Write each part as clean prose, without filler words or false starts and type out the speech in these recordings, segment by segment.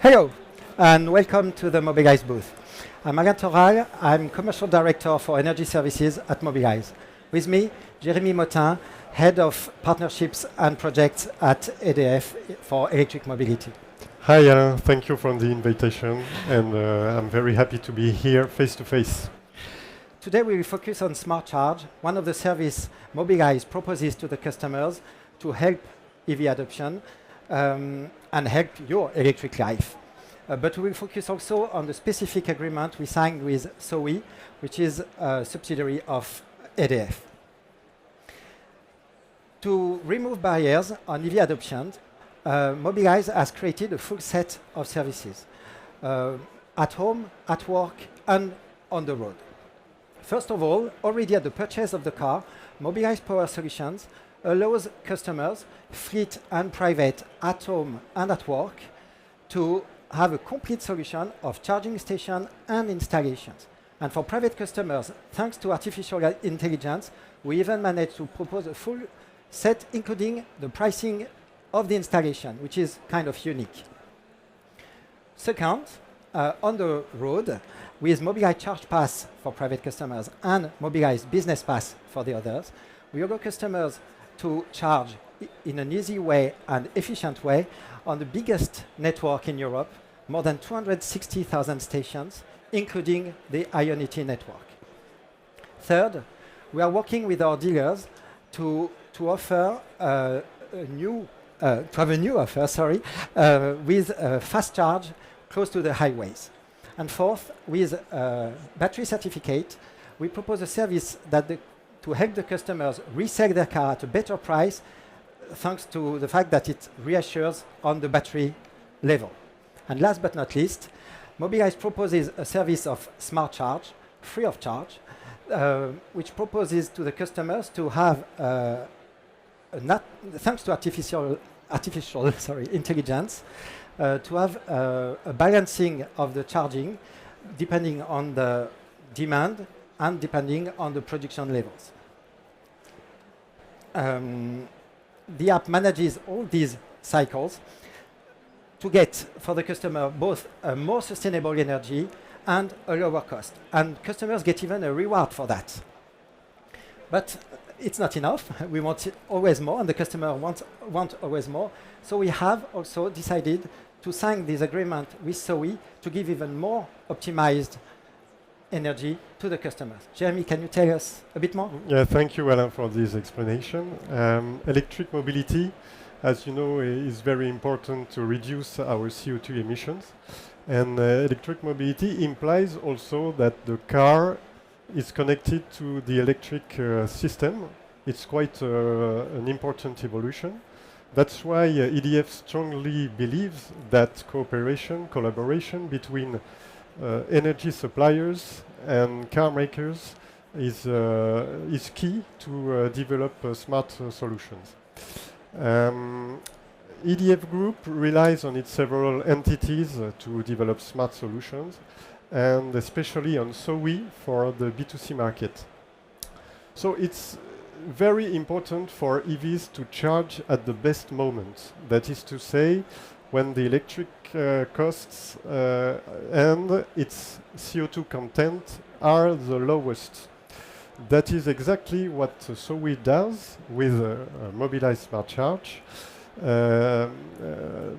Hello, and welcome to the Mobilize booth. I'm Alain Thoral. I'm Commercial Director for Energy Services at Mobilize. With me, Jérémie Motin, Head of Partnerships and Projects at EDF for electric mobility. Hi, Alain. Thank you for the invitation, and I'm very happy to be here face to face. Today we will focus on Smart Charge, one of the services Mobilize proposes to the customers to help EV adoption and help your electric life. But we will focus also on the specific agreement we signed with SOE, which is a subsidiary of EDF. To remove barriers on EV adoption, Mobilize has created a full set of services at home, at work, and on the road. First of all, already at the purchase of the car, Mobilize Power Solutions allows customers, fleet and private, at home and at work, to have a complete solution of charging station and installations. And for private customers, thanks to artificial intelligence, we even managed to propose a full set, including the pricing of the installation, which is kind of unique. Second, on the road, with Mobilize Charge Pass for private customers and Mobilize Business Pass for the others, we allow customers to charge in an easy way and efficient way on the biggest network in Europe, more than 260,000 stations, including the Ionity network. Third, we are working with our dealers to offer to have a new offer, with fast charge close to the highways. And fourth, with battery certificate, we propose a service to help the customers resell their car at a better price, thanks to the fact that it reassures on the battery level. And last but not least, Mobilize proposes a service of Smart Charge, free of charge, which proposes to the customers to have, thanks to artificial intelligence, to have a balancing of the charging depending on the demand and depending on the production levels. The app manages all these cycles to get for the customer both a more sustainable energy and a lower cost. And customers get even a reward for that. But it's not enough. We want always more, and the customer want always more. So we have also decided to sign this agreement with SOE to give even more optimized energy to the customers. Jérémie, can you tell us a bit more? Yeah, thank you, Alain, for this explanation. Electric mobility, as you know, is very important to reduce our CO2 emissions. And electric mobility implies also that the car is connected to the electric system. It's quite an important evolution. That's why EDF strongly believes that collaboration between energy suppliers and car makers is key to develop smart solutions. EDF Group relies on its several entities to develop smart solutions, and especially on SOE for the B2C market. So it's very important for EVs to charge at the best moment. That is to say, when the electric costs and its CO2 content are the lowest. That is exactly what SOE does with Mobilize Smart Charge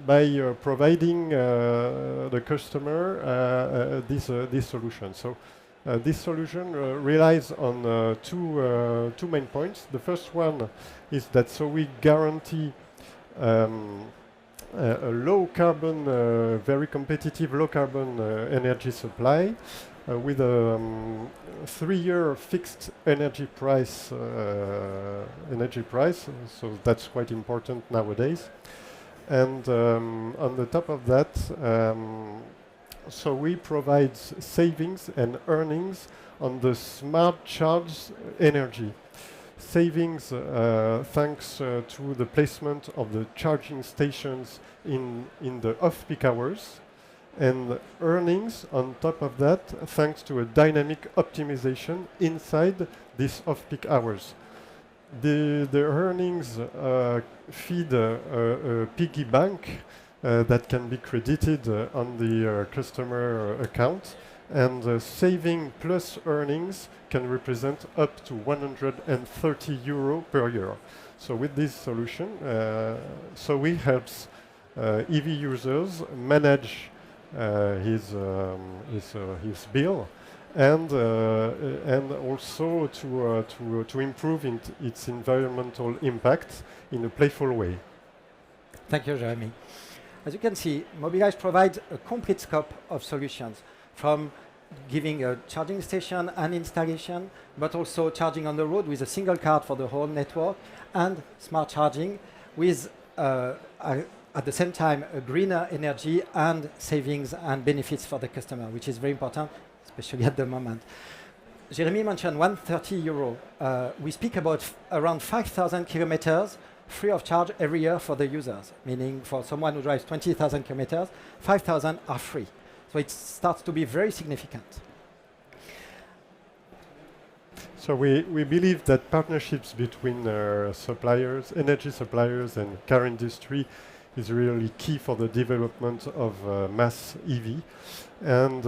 by providing the customer this solution. So this solution relies on two main points. The first one is that SOE guarantee a low carbon, very competitive low carbon energy supply with a 3-year fixed energy price. So that's quite important nowadays. And on the top of that, SOE provides savings and earnings on the smart charge energy. Savings thanks to the placement of the charging stations in the off-peak hours, and earnings on top of that thanks to a dynamic optimization inside these off-peak hours. The earnings feed a piggy bank that can be credited on the customer account, and saving plus earnings can represent up to 130 euro per year. So with this solution, we helps EV users manage his bill, and also to improve its environmental impact in a playful way. Thank you, Jérémie. As you can see, Mobilize provides a complete scope of solutions, from giving a charging station and installation, but also charging on the road with a single card for the whole network, and smart charging with, at the same time, a greener energy and savings and benefits for the customer, which is very important, especially at the moment. Jérémie mentioned 130 euro. We speak about around 5,000 kilometers free of charge every year for the users, meaning for someone who drives 20,000 kilometers, 5,000 are free. So it starts to be very significant. So we believe that partnerships between suppliers, energy suppliers and car industry is really key for the development of mass EV. And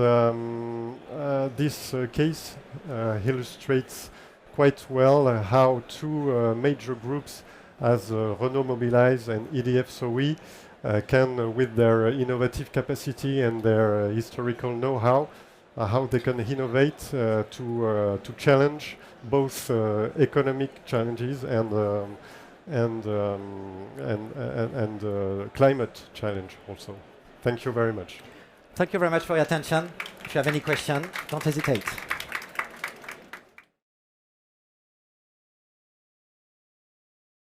this case illustrates quite well how two major groups as Renault Mobilize and EDF SOE can, with their innovative capacity and their historical know-how, how they can innovate to challenge both economic challenges and climate challenge also. Thank you very much. Thank you very much for your attention. If you have any questions, don't hesitate.